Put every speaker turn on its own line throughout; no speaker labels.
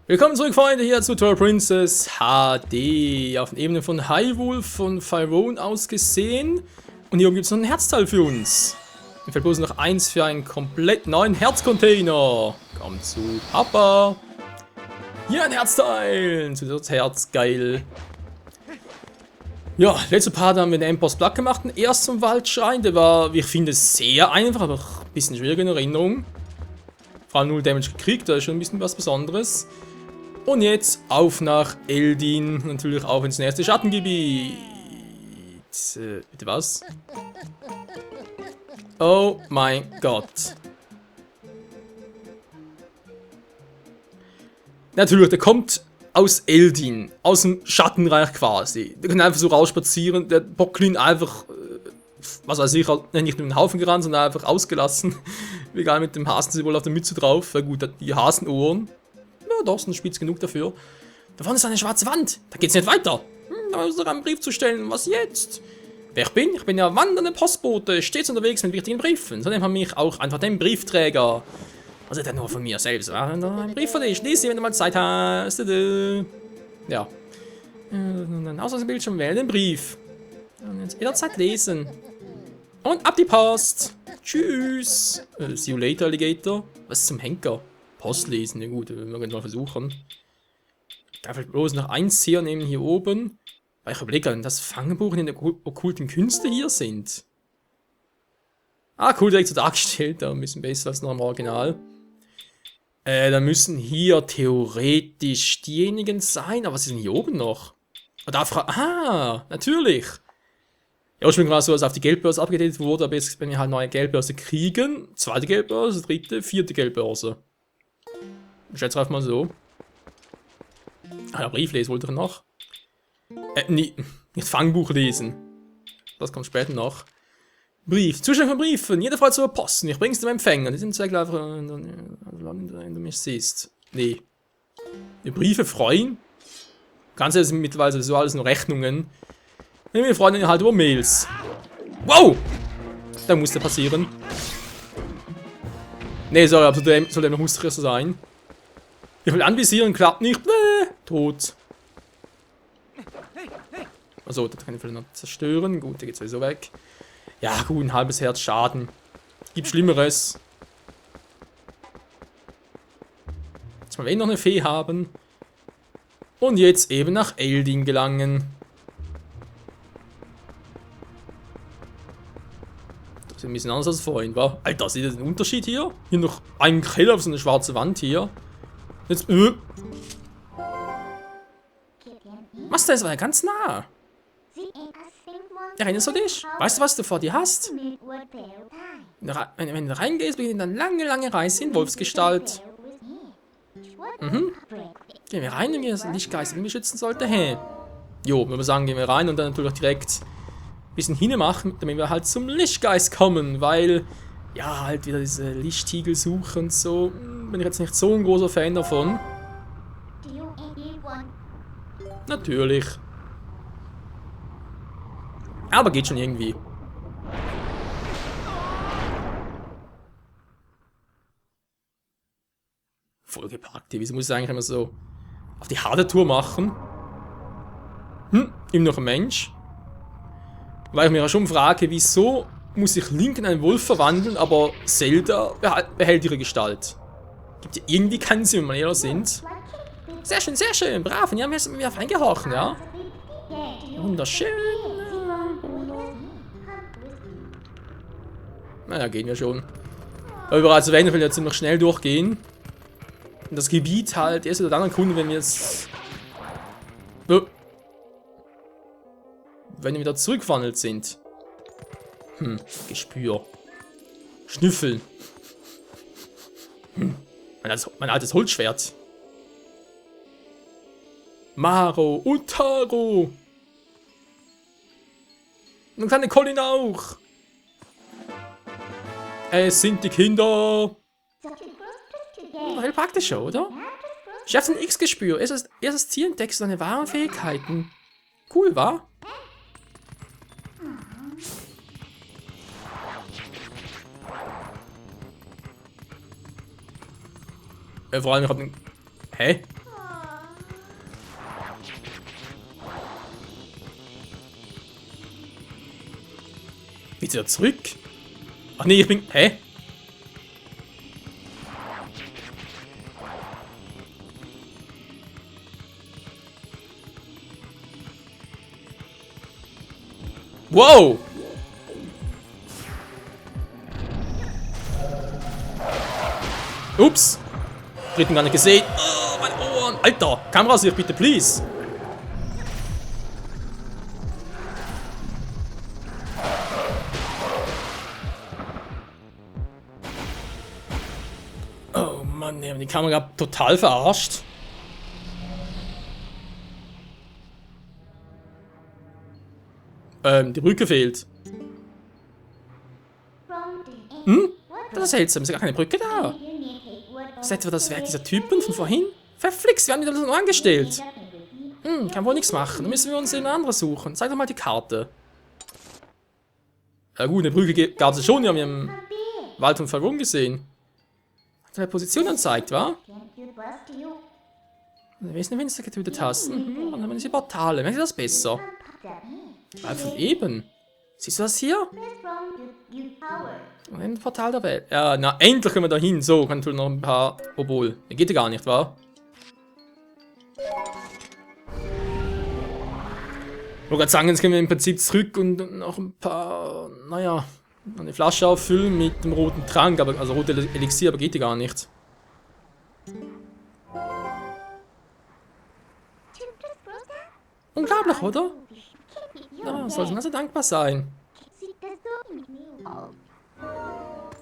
Willkommen zurück, Freunde, hier zu Twilight Princess HD. Auf der Ebene von Hyrule, von Faerûn aus gesehen. Und hier oben gibt es noch ein Herzteil für uns. Mir fällt bloß noch eins für einen komplett neuen Herzcontainer. Komm zu Papa. Hier ein Herzteil. Das Herz, geil. Ja, letzte Part haben wir den Endboss platt gemacht. Erst zum Waldschrein. Der war, wie ich finde, sehr einfach, aber ein bisschen schwierig in Erinnerung. Vor allem 0 Damage gekriegt, da ist schon ein bisschen was Besonderes. Und jetzt auf nach Eldin, natürlich auch ins nächste Schattengebiet. Bitte was? Oh mein Gott. Natürlich, der kommt aus Eldin, aus dem Schattenreich quasi. Der kann einfach so rausspazieren, der Bocklin einfach, was weiß ich, nicht nur den Haufen gerannt, sondern einfach ausgelassen. Egal, mit dem Hasensymbol auf der Mütze drauf. Ja gut, hat die Hasenohren. Ja, doch, sind spitz genug dafür. Da vorne ist eine schwarze Wand. Da geht's nicht weiter. Da muss doch einen Brief zu stellen. Was jetzt? Wer ich bin? Ich bin ja wandernde Postbote. Stets unterwegs mit wichtigen Briefen. So nennt man mich auch einfach den Briefträger. Also dann nur von mir selbst. Ein Brief von dich. Lies sie, wenn du mal Zeit hast. Ja. Dann aus dem Bildschirm wählen den Brief. Und jetzt jederzeit lesen. Und ab die Post. Tschüss. See you later, Alligator. Was zum Henker? Post lesen, ja gut, wir können mal versuchen. Darf ich bloß noch eins hernehmen hier oben? Weil ich überlege, das Fangbuch in den okkulten Künste hier sind. Ah, cool, direkt so dargestellt, da ein bisschen besser als noch im Original. Da müssen hier theoretisch diejenigen sein, aber was ist denn hier oben noch? Natürlich! Ja, ursprünglich war es so, dass auf die Geldbörse abgedatet wurde, aber jetzt, wenn wir halt neue Geldbörse kriegen, zweite Geldbörse, dritte, vierte Geldbörse. Ich schätze einfach mal so. Ah ja, Brief lesen wollte ich noch. Nicht Fangbuch lesen. Das kommt später noch. Brief. Zustand von Briefen. Jeder Fall zur Posten. Ich bring's dem Empfänger. Die sind zwei gleich, wenn du mich siehst. Nee. Die Briefe freuen. Ganz ehrlich, sind mittlerweile so alles nur Rechnungen. Wir freuen uns halt über Mails. Wow! Da musste passieren. Nee, sorry, aber soll der noch mustiger sein. Ich will anvisieren, klappt nicht. Tot. Also, das kann ich vielleicht noch zerstören. Gut, der geht sowieso weg. Ja, gut, ein halbes Herz Schaden. Gibt Schlimmeres. Jetzt mal noch eine Fee haben. Und jetzt eben nach Eldin gelangen. Das ist ein bisschen anders als vorhin, wa? Alter, seht ihr den Unterschied hier? Hier noch ein Keller auf so eine schwarze Wand hier. Jetzt, was das war ja ganz nah. Erinnerst du dich? Weißt du, was du vor dir hast? Wenn du reingehst, beginnt eine lange, lange Reise in Wolfsgestalt. Gehen wir rein, wenn wir das Lichtgeist irgendwie schützen sollten. Hey. Jo, wenn wir sagen, gehen wir rein und dann natürlich auch direkt ein bisschen hinmachen, damit wir halt zum Lichtgeist kommen, weil, ja, halt wieder diese Lichtigel suchen und so. Bin ich jetzt nicht so ein großer Fan davon. Natürlich. Aber geht schon irgendwie. Vollgepackt hier. Wieso muss ich eigentlich immer so auf die harte Tour machen? Immer noch ein Mensch. Weil ich mir ja schon frage, wieso muss sich Link in einen Wolf verwandeln, aber Zelda behält ihre Gestalt. Gibt ja irgendwie keinen Sinn, wenn wir ehrlich sind. Sehr schön, brav. Und die haben jetzt mit mir reingehorchen, ja? Wunderschön. Naja, gehen wir schon. Aber bereits erwähnt, wir jetzt ziemlich schnell durchgehen. Und das Gebiet halt erst oder dann erkunden, wenn wir jetzt. Wenn wir wieder zurückgewandelt sind. Gespür. Schnüffeln. Mein altes Holzschwert. Maro und Taro. Und kleine Colin auch. Es sind die Kinder. Hell praktischer, oder? Schafft ein X-Gespür. Erstes Ziel entdeckst deine wahren Fähigkeiten. Cool, wa? Vor allem, ich hab den. Hä? bin wieder zurück. Ach nee, ich bin... Hä? Wow! Ups! Dritten gar nicht gesehen. Oh, meine Ohren! Alter! Kamerasicht bitte, please! Oh Mann, die haben die Kamera total verarscht. Die Brücke fehlt. Hm? Das ist seltsam, ist ja gar keine Brücke da. Ist etwa das Werk dieser Typen von vorhin? Verflixt, wir haben die da nur angestellt. Kann wohl nichts machen. Dann müssen wir uns eine andere suchen. Zeig doch mal die Karte. Ja gut, eine Brücke gab es schon, die haben wir im Wald von Farum gesehen. Hat eine Position anzeigt, wa? Wir wissen, wenn du getötet hast. Dann haben wir diese Portale. Merkt ihr das besser? Wald von eben. Siehst du das hier? Und ein Portal der Welt. Ja, na, endlich können wir da hin. So, kann natürlich noch ein paar... Obwohl, geht ja gar nicht, wa? Ich wollte gerade sagen, jetzt können wir im Prinzip zurück und noch ein paar... Naja, eine Flasche auffüllen mit dem roten Trank, aber, also rote Elixier, aber geht ja gar nicht. Unglaublich, oder? Ja, soll sie also dankbar sein.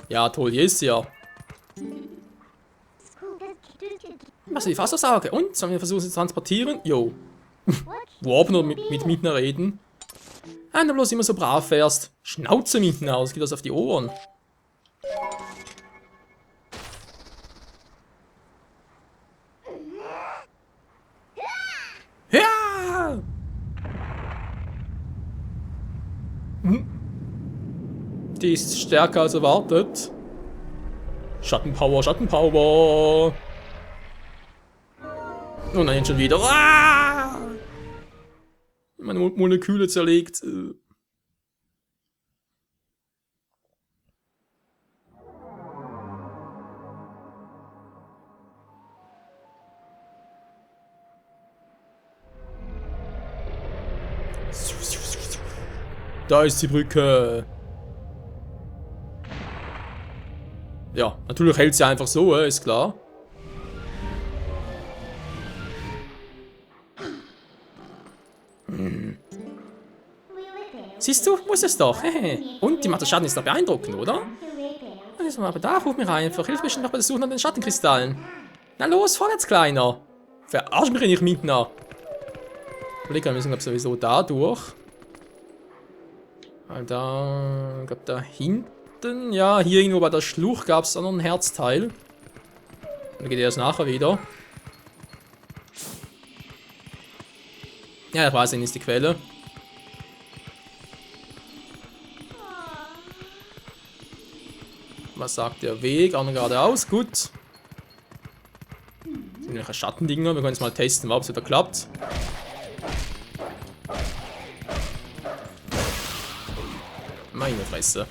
Ja, toll, ist ja. Was ist die Fassaussage? Und? Sollen wir versuchen, sie zu transportieren? Jo. Wo nur mit Mietner reden? Wenn du bloß immer so brav wärst. Schnauze Mietner aus, geht das auf die Ohren. Ja! Die ist stärker als erwartet. Schattenpower, Schattenpower. Oh nein, schon wieder. Ah! Meine Moleküle zerlegt. Da ist die Brücke. Ja, natürlich hält sie einfach so, ist klar. Siehst du, muss es doch. Und die macht der Schatten ist doch beeindruckend, oder? Dann ist man aber da, ruf mich einfach. Hilf mir noch bei der Suche nach den Schattenkristallen. Na los, vorwärts, Kleiner. Verarsch mich nicht, Mietner. Überleg, wir müssen glaube sowieso da durch. Weil da, ich glaube da hinten, ja, hier irgendwo bei der Schlucht gab es auch noch ein Herzteil. Dann geht er erst nachher wieder. Ja, ich weiß nicht, ist die Quelle. Was sagt der Weg? Auch noch geradeaus, gut. Sind welche Schattendinger? Wir können jetzt mal testen, ob es wieder klappt. Meine Fresse.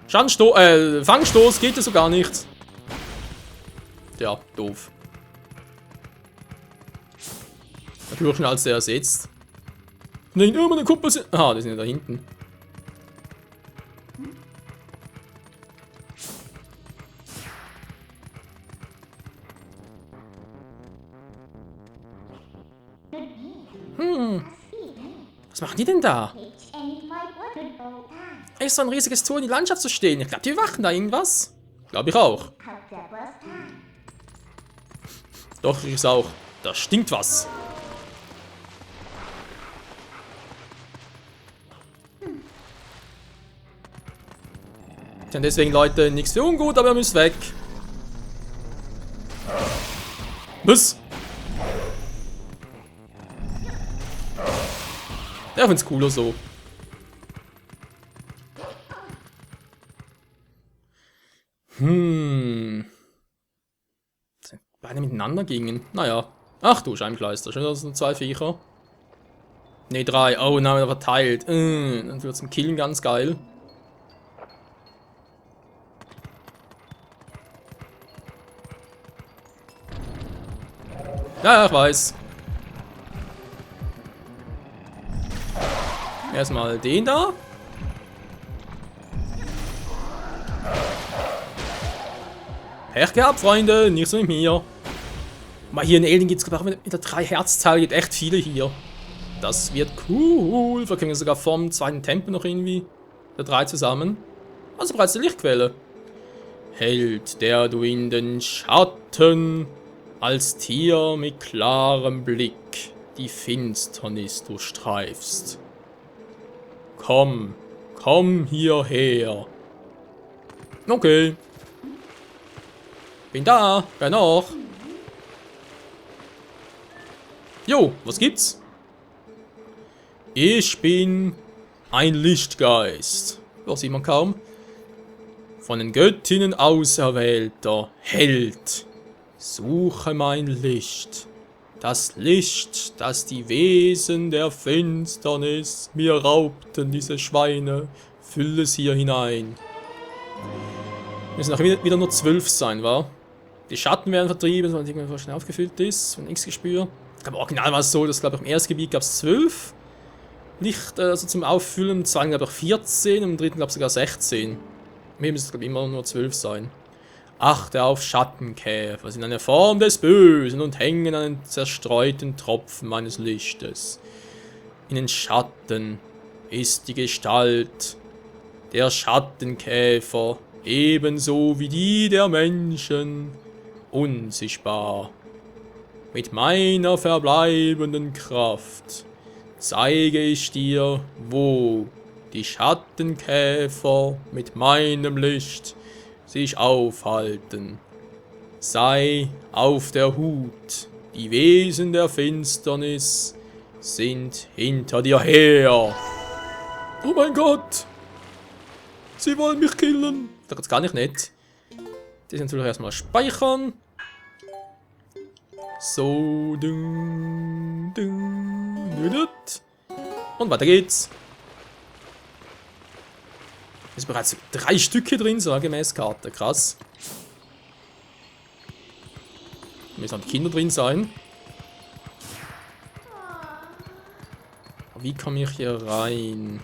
Fangstoß geht es so gar nicht. Ja, doof. Natürlich schon als der ersetzt. Nein, oh, meine Kumpel sind... Ah, die sind ja da hinten. Was machen die denn da? Ist so ein riesiges Tor in die Landschaft zu stehen. Ich glaube, die wachen da irgendwas. Glaube ich auch. Doch, ich auch. Da stinkt was. Denn deswegen, Leute, nichts für ungut, aber ihr müsst weg. Was? Ja, find's cooler so. Beide miteinander gingen. Naja. Ach du Scheibenkleister, schon das sind zwei Viecher. Ne, 3. Oh, nein, verteilt. Dann wird zum Killen ganz geil. Ja, ich weiß. Erstmal den da. Pech gehabt, Freunde. Nicht so mit mir. Mal hier in Alien gibt es, glaube ich, mit der 3 Herzzahl gibt echt viele hier. Das wird cool. Vielleicht können wir sogar vom zweiten Tempel noch irgendwie. Der 3 zusammen. Also bereits die Lichtquelle. Held, der du in den Schatten als Tier mit klarem Blick die Finsternis durchstreifst. Komm, komm hierher. Okay. Bin da, wer noch? Jo, was gibt's? Ich bin ein Lichtgeist. Das sieht man kaum. Von den Göttinnen auserwählter Held. Suche mein Licht. Das Licht, das die Wesen der Finsternis mir raubten, diese Schweine. Fülle es hier hinein. Müssen auch wieder nur 12 sein, wa? Die Schatten werden vertrieben, weil irgendwann schnell aufgefüllt ist. Und nichts gespürt. Ich glaube, original war es so, dass, glaube ich, im ersten Gebiet gab es 12 Licht, also zum Auffüllen. Im zweiten, glaube ich, 14. Und im dritten, glaube ich, sogar 16. Mir müssen es, glaube ich, immer nur 12 sein. Achte auf Schattenkäfer, sind eine Form des Bösen und hängen an den zerstreuten Tropfen meines Lichtes. In den Schatten ist die Gestalt der Schattenkäfer, ebenso wie die der Menschen, unsichtbar. Mit meiner verbleibenden Kraft zeige ich dir, wo die Schattenkäfer mit meinem Licht sich aufhalten. Sei auf der Hut, die Wesen der Finsternis sind hinter dir her. Oh mein Gott! Sie wollen mich killen! Das ist gar nicht nett. Die sind natürlich erstmal speichern. So, ding, ding, dut. Und weiter geht's. Es sind bereits 3 Stücke drin, so gemäß Karte. Krass. Müssen auch Kinder drin sein. Wie komme ich hier rein?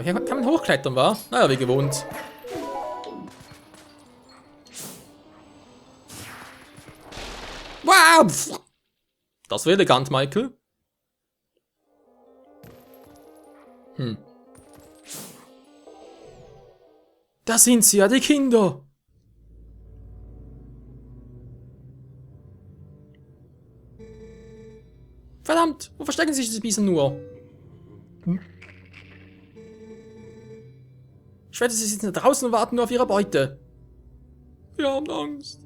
Hier kann man hochklettern, wa? Naja, wie gewohnt. Wow! Das war elegant, Michael. Da sind sie ja, die Kinder. Verdammt, wo verstecken sich diese Biesen nur? Ich wette, sie sitzen da draußen und warten nur auf ihre Beute. Wir haben Angst.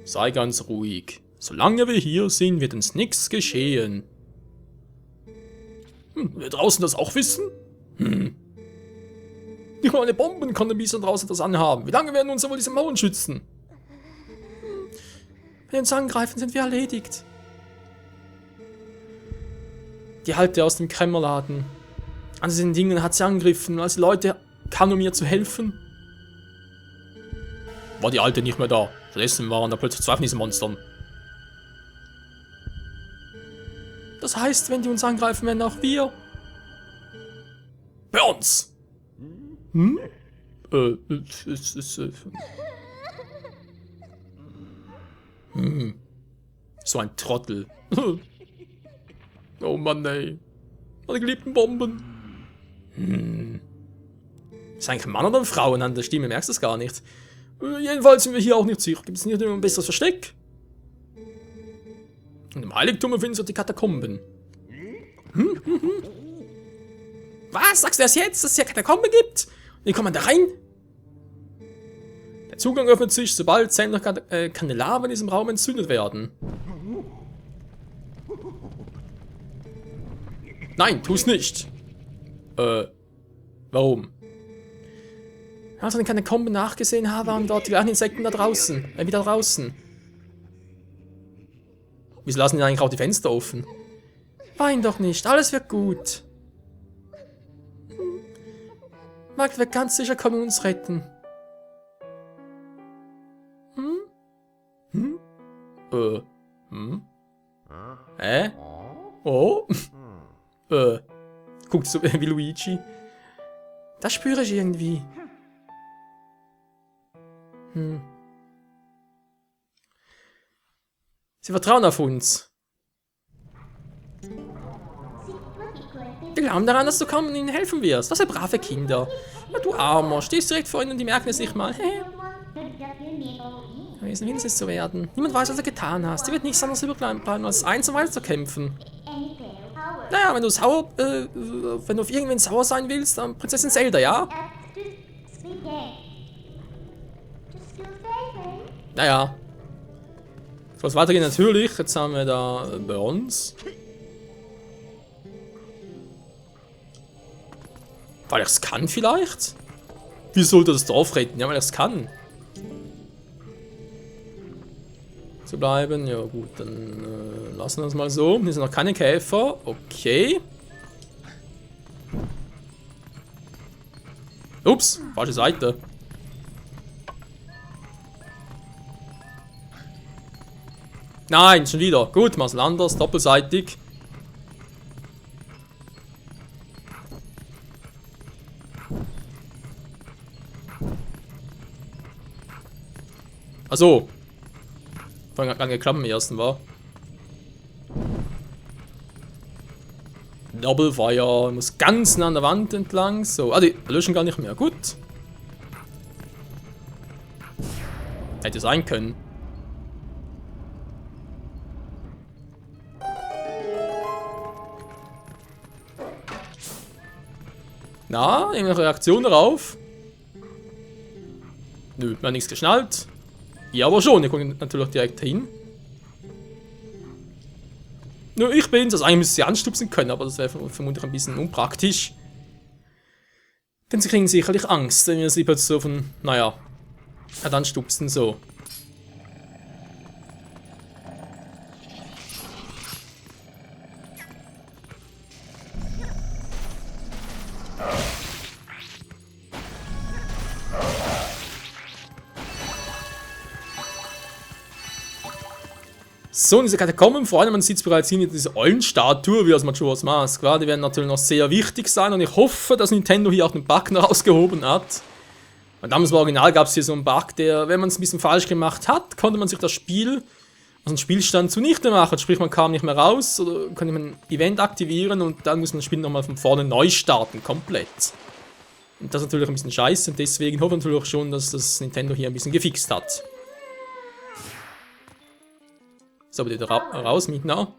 Sei ganz ruhig. Solange wir hier sind, wird uns nichts geschehen. Wir draußen das auch wissen? Nicht mal eine Bomben kann den Biesen draußen das anhaben. Wie lange werden uns wohl diese Mauern schützen? Wenn wir uns angreifen, sind wir erledigt. Die Alte aus dem Kämmerladen. An diesen Dingen hat sie angegriffen, als die Leute kamen, um ihr zu helfen. War die Alte nicht mehr da. Stattdessen waren da plötzlich 2 von diesen Monstern. Das heißt, wenn die uns angreifen, werden auch wir. Bei uns! So ein Trottel. Oh Mann, ey. Meine geliebten Bomben. Ist eigentlich ein Mann oder eine Frau an der Stimme? Merkst du es gar nicht? Jedenfalls sind wir hier auch nicht sicher. Gibt es nicht ein besseres Versteck? Und im Heiligtum befinden sich die Katakomben. Was? Sagst du das jetzt? Dass es hier Katakomben gibt? Wie kommt man da rein? Der Zugang öffnet sich, sobald sämtliche Kandelaber in diesem Raum entzündet werden. Nein, tu's nicht. Warum? Als wir keine Kombe nachgesehen haben, waren dort die gleichen Insekten da draußen. Wieder draußen. Wieso lassen die eigentlich auch die Fenster offen? Wein doch nicht, alles wird gut. Magd wird ganz sicher kommen und uns retten. Oh? Guckt so wie Luigi. Das spüre ich irgendwie. Sie vertrauen auf uns. Wir glauben daran, dass du kommen und ihnen helfen wirst. Was für brave Kinder. Na, du Armer, stehst direkt vor ihnen und die merken es nicht mal. Gewesen, wie es zu werden. Niemand weiß, was du getan hast. Dir wird nichts anderes überbleiben, als eins und weiter zu kämpfen. Naja, wenn du sauer, wenn du auf irgendwen sauer sein willst, dann Prinzessin Zelda, ja? Naja. Soll es weitergehen? Natürlich. Jetzt haben wir da Bronze. Weil ich es kann vielleicht? Wie sollte das Dorf retten? Ja, weil ich es kann. Zu bleiben. Ja gut, dann lassen wir das mal so. Hier sind noch keine Käfer. Okay. Ups, falsche Seite. Nein, schon wieder. Gut, mach's anders, doppelseitig. Achso. Vorhin hat lange geklappt im ersten war. Double Fire. Muss ganz nah an der Wand entlang. So. Ah, die löschen gar nicht mehr. Gut. Hätte sein können. Na, irgendeine Reaktion darauf? Nö, mir hat nichts geschnallt. Ja, aber schon, ihr kommt natürlich direkt hin. Nö, ich bin's, also eigentlich müsste sie anstupsen können, aber das wäre vermutlich ein bisschen unpraktisch. Denn sie kriegen sicherlich Angst, wenn wir sie plötzlich so von, naja, dann stupsen so. So, in diese Katakomben, vor allem man sieht es bereits hier mit dieser Eulenstatue, wie aus Majora's Mask, die werden natürlich noch sehr wichtig sein und ich hoffe, dass Nintendo hier auch den Bug noch rausgehoben hat. Und damals im Original gab es hier so einen Bug, der, wenn man es ein bisschen falsch gemacht hat, konnte man sich das Spiel, also den Spielstand zunichte machen, sprich man kam nicht mehr raus oder konnte man ein Event aktivieren und dann muss man das Spiel nochmal von vorne neu starten, komplett. Und das ist natürlich ein bisschen scheiße und deswegen hoffe ich natürlich schon, dass das Nintendo hier ein bisschen gefixt hat. So, bitte raus, Midna.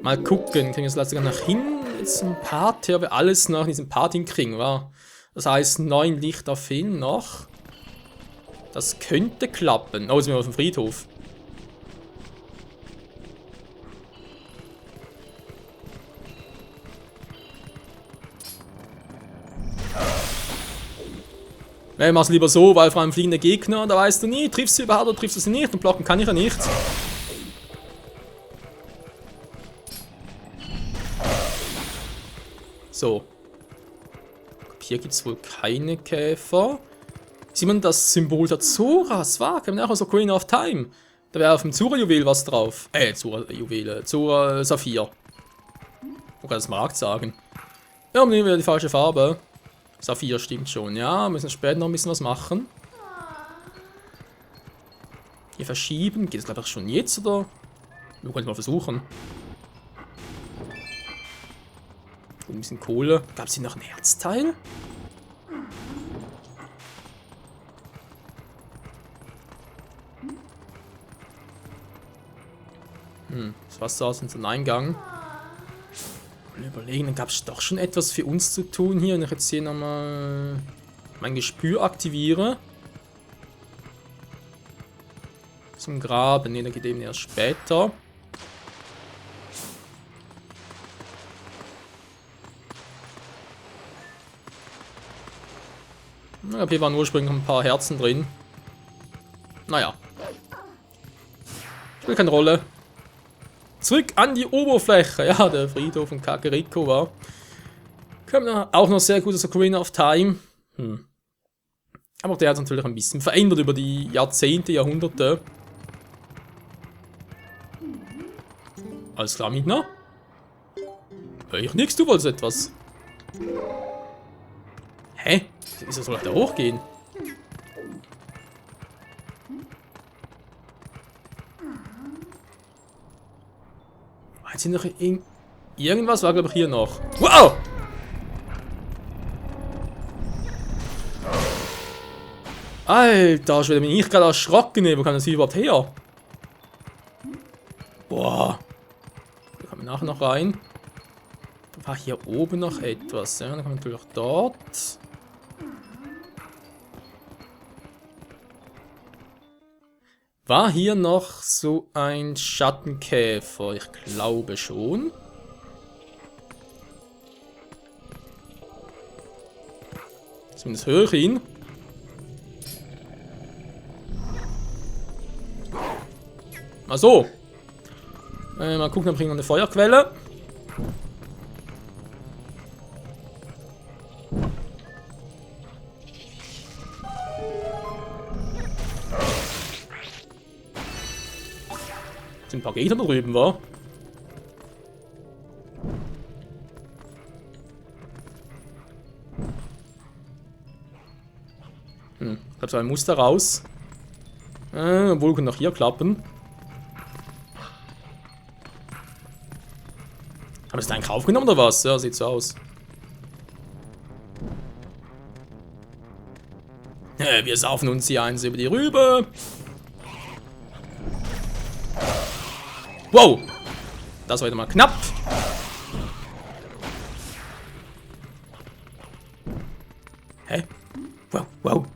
Mal gucken, kriegen wir das sogar nach hin. Jetzt ein Part, hier wir alles nach diesem Part hinkriegen, wa? Das heißt, 9 Licht auf hin noch. Das könnte klappen. Oh, jetzt sind wir auf dem Friedhof. Ich mach's lieber so, weil vor allem fliegende Gegner, da weißt du nie, triffst du überhaupt oder triffst du sie nicht und blocken kann ich ja nicht. So. Hier gibt's wohl keine Käfer. Sieht man das Symbol der Zoras? War, kann man auch aus Ocarina of Time. Da wäre auf dem Zora-Juwel was drauf. Zora-Juwele, Zora-Saphir. Wo kann das Markt sagen? Ja, aber nehmen wir die falsche Farbe. Saphir stimmt schon, ja. Müssen später noch ein bisschen was machen. Hier verschieben. Geht es, glaube ich, schon jetzt, oder? Wir können es mal versuchen. Ein bisschen Kohle. Gab es hier noch ein Herzteil? Das Wasser aus unserem Eingang. Überlegen, dann gab es doch schon etwas für uns zu tun hier. Wenn ich jetzt hier nochmal mein Gespür aktiviere. Zum Graben. Ne, der geht eben erst später. Ich glaube, hier waren ursprünglich ein paar Herzen drin. Naja. Spielt keine Rolle. Zurück an die Oberfläche. Ja, der Friedhof von Kakariko war. Kommt auch noch sehr gut aus Ocarina of Time. Aber der hat natürlich ein bisschen verändert über die Jahrzehnte, Jahrhunderte. Alles klar, Midna? Hör ich nix, du wolltest etwas. Hä? Wieso soll ich da hochgehen? Jetzt sind noch irgendwas, war glaube ich hier noch. Wow! Alter, ich bin ich gerade erschrocken. Wo kann das hier überhaupt her? Boah. Da kommen wir nachher noch rein. Da war hier oben noch etwas. Ja, dann kommen wir natürlich auch dort. War hier noch so ein Schattenkäfer? Ich glaube schon. Zumindest höre ich ihn. Ach so. Mal gucken, ob ich eine Feuerquelle. Sind ein paar Gegner da drüben, wa? Ich glaube, so ein Muster raus. Obwohl, können auch hier klappen. Haben Sie da einen Kauf genommen oder was? Ja, sieht so aus. Wir saufen uns hier eins über die Rübe. Wow! Das war wieder mal knapp. Hä? Wow, wow.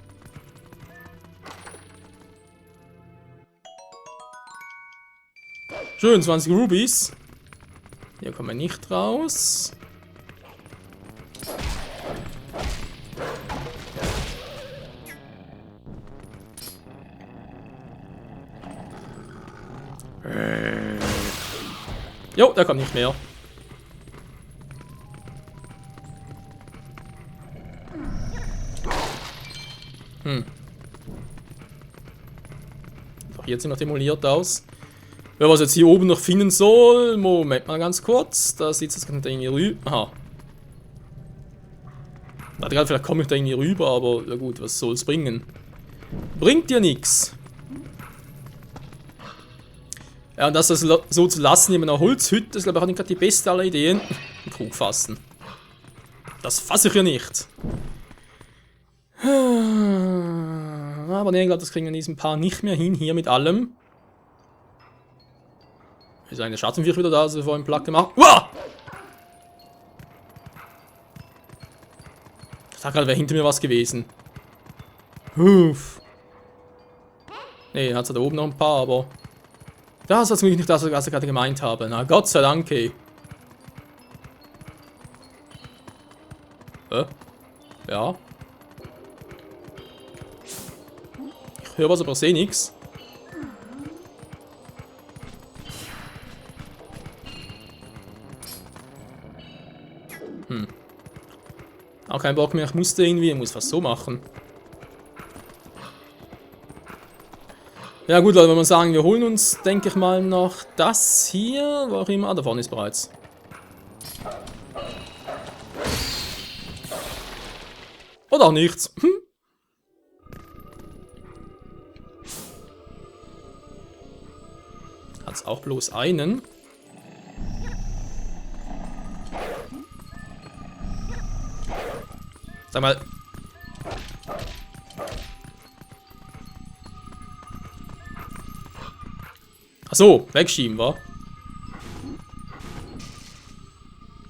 Schön, 20 Rubies. Hier kommen wir nicht raus. Jo, der kommt nicht mehr. Doch, jetzt sieht noch demoliert aus. Wer was jetzt hier oben noch finden soll, Moment mal ganz kurz. Da sieht es jetzt irgendwie rüber. Aha. Ich dachte gerade, vielleicht komme ich da irgendwie rüber, aber na gut, was soll es bringen? Bringt dir nichts. Ja, und das so zu lassen in einer Holzhütte, ist glaube ich auch nicht gerade die beste aller Ideen. Einen Krug fassen. Das fasse ich ja nicht. Aber ne, ich glaube, das kriegen wir in diesem Paar nicht mehr hin, hier mit allem. Ist eine Schattenviech wieder da, also vorhin Plack gemacht. Uah! Ich dachte gerade, wäre hinter mir was gewesen. Huff. Ne, hat es da oben noch ein paar, aber... Das ist wirklich nicht das, was ich gerade gemeint habe. Na, Gott sei Dank, ey. Ja. Ich höre was, aber sehe nichts. Auch kein Bock mehr, ich musste irgendwie, ich muss was so machen. Ja gut, Leute, wenn wir sagen, wir holen uns, denke ich mal, noch das hier, wo auch immer. Ah, da vorne ist bereits. Oder auch nichts. Hat's auch bloß einen. Sag mal. Achso, wegschieben, wa?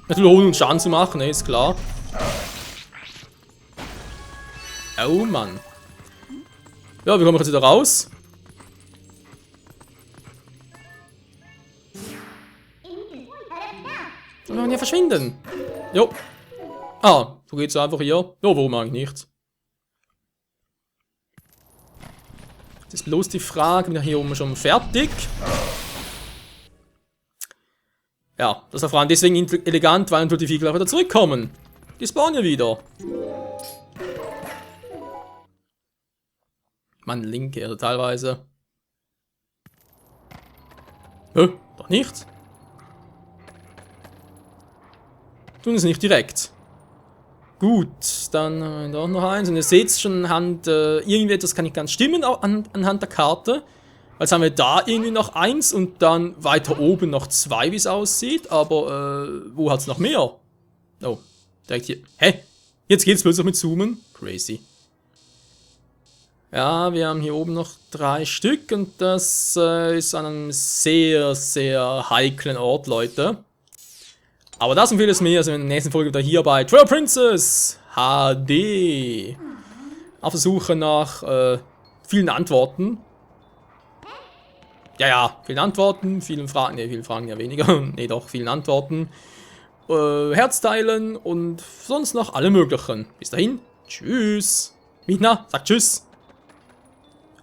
Natürlich ohne uns Schaden zu machen, ne, ist klar. Oh Mann. Ja, wie kommen wir jetzt wieder raus? Wir wollen ja verschwinden. Jo. Ah, so geht's einfach hier. Ja, warum eigentlich nicht? Das ist bloß die Frage, bin ich hier oben schon fertig? Ja, das war vor allem deswegen elegant, weil natürlich die Viecher wieder zurückkommen. Die spawnen ja wieder. Mann, linke, also teilweise. Doch nicht. Tun es nicht direkt. Gut, dann doch noch eins. Und ihr seht schon anhand, irgendwie etwas kann nicht ganz stimmen anhand der Karte. Jetzt haben wir da irgendwie noch eins und dann weiter oben noch zwei, wie es aussieht. Aber, wo hat's noch mehr? Oh, direkt hier. Hä? Jetzt geht's plötzlich mit Zoomen? Crazy. Ja, wir haben hier oben noch 3 Stück und das ist an einem sehr, sehr heiklen Ort, Leute. Aber das und vieles mehr, also in der nächsten Folge wieder hier bei Twilight Princess HD. Auf der Suche nach vielen Antworten. Ja, vielen Antworten, vielen Fragen ja weniger. Nee, doch, vielen Antworten. Herzteilen und sonst noch alle möglichen. Bis dahin, tschüss. Mina, sag tschüss.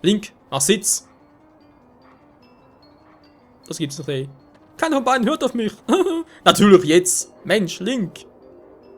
Link, mach Sitz. Das gibt's noch eh. Keiner von beiden hört auf mich. Natürlich jetzt. Mensch, Link.